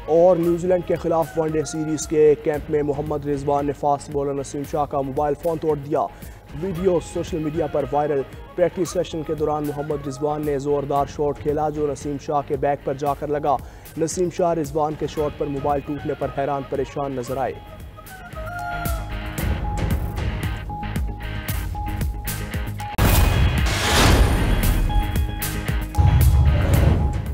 और न्यूजीलैंड के खिलाफ वनडे सीरीज़ के कैंप में मोहम्मद रिजवान ने फास्ट बॉलर नसीम शाह का मोबाइल फ़ोन तोड़ दिया। वीडियो सोशल मीडिया पर वायरल। प्रैक्टिस सेशन के दौरान मोहम्मद रिजवान ने ज़ोरदार शॉट खेला जो नसीम शाह के बैक पर जाकर लगा। नसीम शाह रिजवान के शॉट पर मोबाइल टूटने पर हैरान परेशान नजर आए।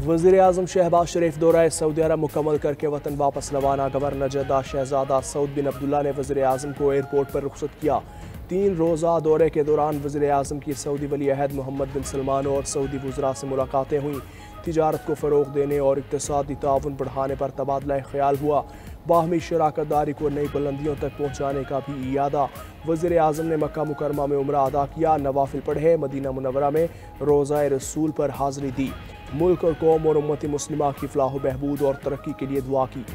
वज़ीर-ए-आज़म शहबाज शरीफ दौरा सऊदी अरब मुकम्मल करके वतन वापस रवाना। गवर्नर जद्दा शहजादा सऊद बिन अब्दुल्ला ने वज़ीर-ए-आज़म को एयरपोर्ट पर रुखसत किया। 3 रोज़ा दौरे के दौरान वज़ीर-ए-आज़म की सऊदी वली अहद मोहम्मद बिन सलमान और सऊदी वज़रा से मुलाकातें हुई। तिजारत को फ़रोग़ देने और इक़्तिसादी ताउन बढ़ाने पर तबादला ख़याल हुआ। बाहमी शराकत दारी को नई बुलंदियों तक पहुँचाने का भी इरादा। वज़ीर-ए-आज़म ने मक्का मुकरमा में उम्रा अदा किया, नवाफिल पढ़े, मदीना मुनव्वरा में रोज़ा रसूल पर हाज़िरी दी। मुल्क और कौम और उम्मत मुस्लिमा की फलाह बहबूद और तरक्की के लिए दुआ की।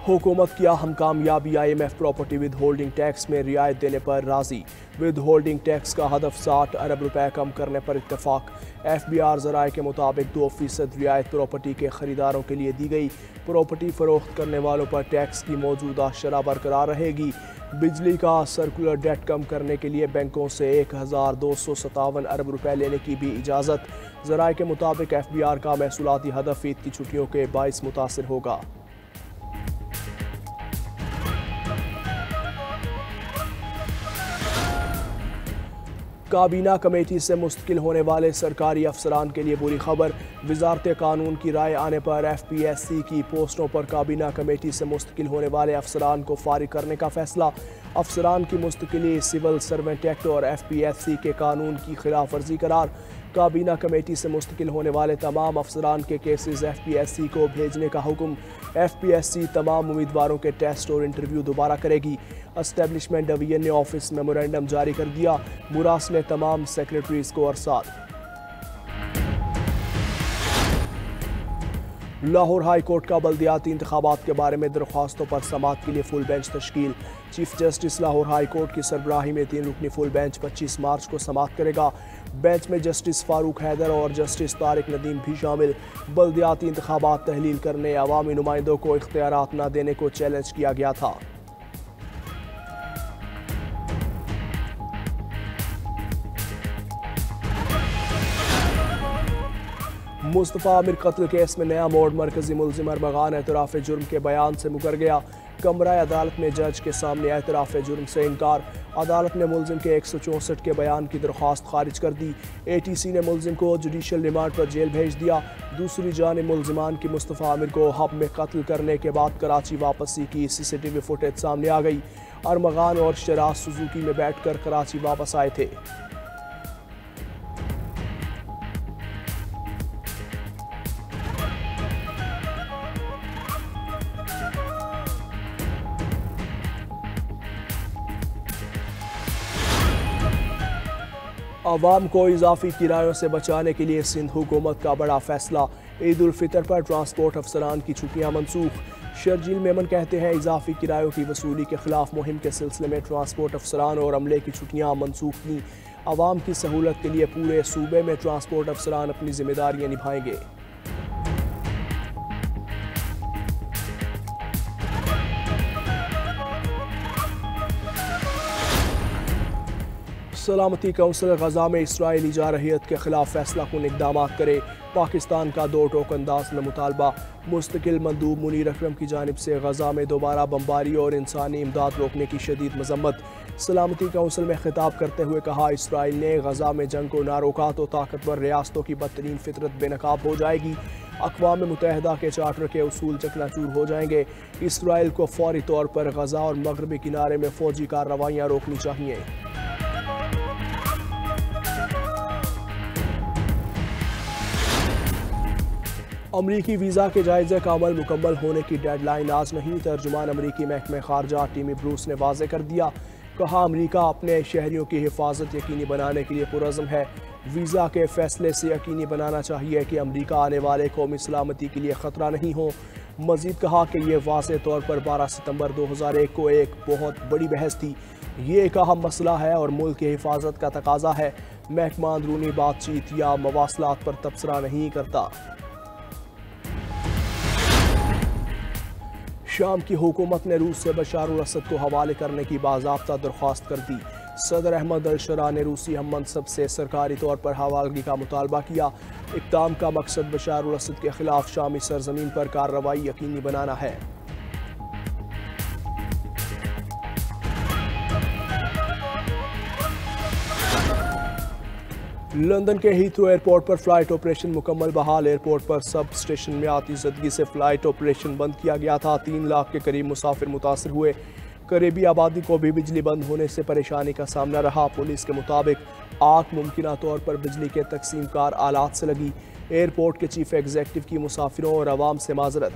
हुकूमत की अहम कामयाबी IMF property with holding tax में रियायत देने पर राजी। विद होल्डिंग टैक्स का हदफ 60 अरब रुपए कम करने पर इत्तफाक। FBR ज़राए के मुताबिक 2% रियायत प्रॉपर्टी के खरीदारों के लिए दी गई। प्रॉपर्टी फरोख्त करने वालों पर टैक्स की मौजूदा शरह बरकरार रहेगी। बिजली का सर्कुलर डेट कम करने के लिए बैंकों से 1257 अरब रुपए लेने की भी इजाज़त। ज़राए के मुताबिक FBR का महसूलाती हदफ ईद की छुट्टियों के बाइस मुतासिर होगा। काबीना कमेटी से मुस्तकिल होने वाले सरकारी अफसरान के लिए बुरी खबर। वजारत कानून की राय आने पर FPSC की पोस्टों पर काबीना कमेटी से मुस्तकिल होने वाले अफसरान को फारिग करने का फैसला। अफसरान की मुस्तकिली सिविल सर्वेंट एक्ट और FPSC के कानून की खिलाफ वर्जी करार। काबीना कमेटी से मुस्तकिल होने वाले तमाम अफसरान के केसेस FPSC को भेजने का हुक्म। FPSC तमाम उम्मीदवारों के टेस्ट और इंटरव्यू दोबारा करेगी। एस्टेब्लिशमेंट डिवीजन ने ऑफिस मेमोरेंडम जारी कर दिया। मुरासले तमाम सेक्रेटरीज को अरसाल। लाहौर हाई कोर्ट का बल्दियाती इंतखाबात के बारे में दरख्वास्तों पर समाअत के लिए फुल बेंच तश्कील। Chief justice Lahore high court की सरबराही में 3 रुकनी फुल बेंच 25 मार्च को समाअत करेगा। बेंच में जस्टिस फारूक हैदर और जस्टिस तारिक नदीम भी शामिल। बल्दियाती इंतखाबात तहलील करने अवामी नुमाइंदों को इख्तियारात न देने को चैलेंज किया गया था। मुस्तफ़ा आमिर कत्ल केस में नया मोड़। मरकजी मुल्जिम अरमगान एतराफ़ जुर्म के बयान से मुकर गया। कमरा अदालत में जज के सामने एतराफ़ जुर्म से इनकार। अदालत ने मुल्जिम के 164 के बयान की दरख्वास्त खारिज कर दी। ATC ने मुल्जिम को जुडिशल रिमांड पर जेल भेज दिया। दूसरी जानिब मुल्जिमान की मुस्तफ़ा आमिर को हब में कत्ल करने के बाद कराची वापसी की CCTV फुटेज सामने आ गई। अरमगान और शराज सुजुकी में बैठकर कराची वापस आए थे। अवाम को इजाफी किरायों से बचाने के लिए सिंध हुकूमत का बड़ा फैसला। ईद उल फितर पर ट्रांसपोर्ट अफसरान की छुट्टियां मनसूख। शर्जील मेमन कहते हैं इजाफी किरायों की वसूली के खिलाफ मुहिम के सिलसिले में ट्रांसपोर्ट अफसरान और अमले की छुट्टियां मनसूख की। अवाम की सहूलत के लिए पूरे सूबे में ट्रांसपोर्ट अफसरान अपनी जिम्मेदारियां निभाएंगे। सलामती कौंसिल गजा में इसराइली जारहियत के खिलाफ फैसला कुन इक़दाम करे। पाकिस्तान का 2 टोकनदाज में मुतालबा। मुस्तकिल मंदूब मुनीर अकरम की जानिब से गजा में दोबारा बमबारी और इंसानी इमदाद रोकने की शदीद मजम्मत। सलामती कौंसिल में खिताब करते हुए कहा इसराइल ने गजा में जंग को ना रोका तो ताकतवर रियासतों की बदतरीन फितरत बेनकाब हो जाएगी। अक़वाम मुत्तहिदा के चार्टर के उसूल चकनाचूर हो जाएंगे। इसराइल को फौरी तौर पर गजा और मगरबी किनारे में फ़ौजी कार्रवाइयाँ रोकनी चाहिए। अमरीकी वीज़ा के जायज़े का अमल मुकम्मल होने की डेडलाइन आज नहीं। तर्जुमान अमरीकी महकमे खारजा टिमी ब्रूस ने वाज़े कर दिया। कहा अमरीका अपने शहरियों की हिफाजत यकीनी बनाने के लिए पुरज़्म है। वीज़ा के फैसले से यकीनी बनाना चाहिए कि अमरीका आने वाले कौमी सलामती के लिए ख़तरा नहीं हो। मज़ीद कहा कि यह वाज़े तौर पर 12 सितंबर 2001 को एक बहुत बड़ी बहस थी। ये एक अहम मसला है और मुल्क की हिफाजत का तकाजा है। महकमा अंदरूनी बातचीत या मवासलात पर तबसरा नहीं करता। शाम की हुकूमत ने रूस से बशार अल असद को हवाले करने की बाज़ाब्ता दरख्वास्त कर दी। सदर अहमद अल शरा ने रूसी हम मनसब से सरकारी तौर पर हवालगी का मुतालबा किया। इक़दाम का मकसद बशार अल असद के खिलाफ शामी सरजमीन पर कार्रवाई यकीनी बनाना है। लंदन के हीथ्रो एयरपोर्ट पर फ्लाइट ऑपरेशन मुकम्मल बहाल। एयरपोर्ट पर सब स्टेशन में आती जदगी से फ्लाइट ऑपरेशन बंद किया गया था। 3 लाख के करीब मुसाफिर मुतासर हुए। करीबी आबादी को भी बिजली बंद होने से परेशानी का सामना रहा। पुलिस के मुताबिक आग मुमकिना तौर पर बिजली के तकसीम कार आलात से लगी। एयरपोर्ट के चीफ एग्जीक्यूटिव की मुसाफिरों और आवाम से माजरत।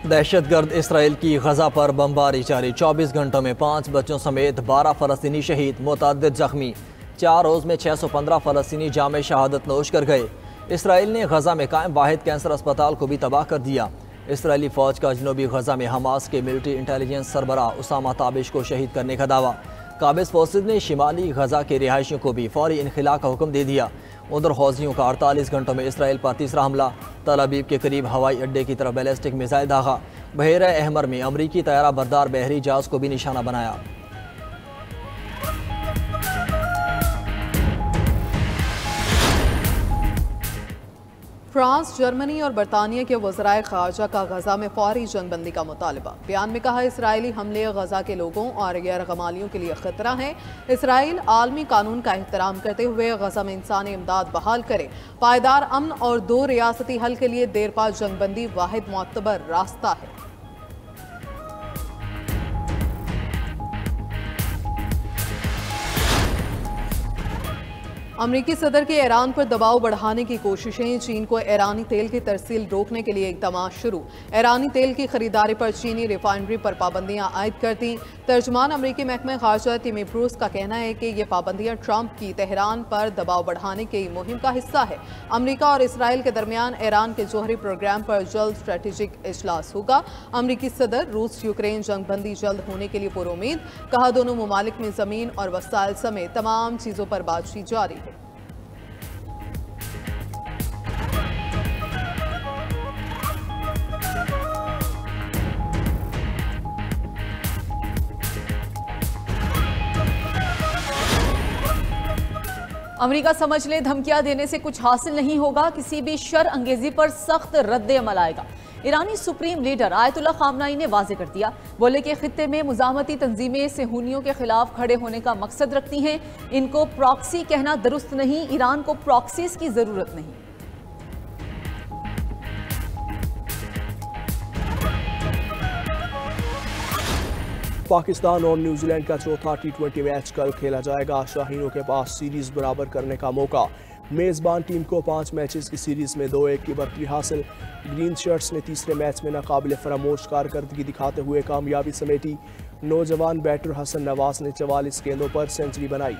दहशतगर्द इसराइल की गजा पर बमबारी जारी। 24 घंटों में 5 बच्चों समेत 12 फ़लस्तीनी शहीद, मुतअद्दिद जख्मी। 4 रोज़ में 615 फ़लस्तीनी जामे शहादत नोश कर गए। इसराइल ने गजा में कायम वाहिद कैंसर अस्पताल को भी तबाह कर दिया। इसराइली फ़ौज का जनूबी गजा में हमास के मिलिट्री इंटेलिजेंस सरबराह उसामा ताबिश को शहीद करने का दावा। काबिज फोर्सेज ने शिमाली गजा के रिहायशियों को भी फौरी इनखिला का हुक्म दे दिया। उधर हौजियों का 48 घंटों में इसराइल पर तीसरा हमला। तल अबीब के करीब हवाई अड्डे की तरफ बैलिस्टिक मिसाइल दागा। बहरा अहमर में अमरीकी तैयारा बरदार बहरी जहाज को भी निशाना बनाया। फ्रांस, जर्मनी और बरतानिया के वज़राए ख़ारजा का गजा में फौरी जंगबंदी का मुतालबा। बयान में कहा, इसराइली हमले गजा के लोगों और गैर गमालियों के लिए खतरा है। इसराइल आलमी कानून का एहतराम करते हुए गजा में इंसानी इमदाद बहाल करे। पायदार अमन और 2 रियासती हल के लिए देरपा जंगबंदी वाहिद मुअतबर रास्ता है। अमरीकी सदर के ईरान पर दबाव बढ़ाने की कोशिशें। चीन को ईरानी तेल की तरसील रोकने के लिए इक़दाम शुरू। ईरानी तेल की खरीदारी पर चीनी रिफाइनरी पर पाबंदियां आयद कर दी। तर्जमान अमरीकी महकमा खारजा टिमी ब्रूस का कहना है कि ये पाबंदियां ट्रंप की तेहरान पर दबाव बढ़ाने की मुहिम का हिस्सा है। अमरीका और इसराइल के दरमियान ईरान के जोहरी प्रोग्राम पर जल्द स्ट्रेटेजिक इजलास होगा। अमरीकी सदर रूस यूक्रेन जंगबंदी जल्द होने के लिए पुरुमीद। कहा, दोनों ममालिक में ज़मीन और वसाइल समेत तमाम चीज़ों पर बातचीत जारी है। अमेरिका समझ ले, धमकियां देने से कुछ हासिल नहीं होगा। किसी भी शर अंगेजी पर सख्त रद्द अमल आएगा। ईरानी सुप्रीम लीडर आयतुल्लाह खामनाई ने वाजे कर दिया। बोले कि खित्ते में मुजामती तंजीमें सेहूनियों के खिलाफ खड़े होने का मकसद रखती हैं। इनको प्रॉक्सी कहना दुरुस्त नहीं। ईरान को प्रॉक्सीज की जरूरत नहीं। पाकिस्तान और न्यूजीलैंड का चौथा T20 मैच कल खेला जाएगा। शाहीनों के पास सीरीज बराबर करने का मौका। मेज़बान टीम को 5 मैचेस की सीरीज में 2-1 की बढ़ती हासिल। ग्रीन शर्ट्स ने तीसरे मैच में नाकाबिले फरामोश कारकर्दगी दिखाते हुए कामयाबी समेटी। नौजवान बैटर हसन नवाज ने 44 गेंदों पर सेंचुरी बनाई।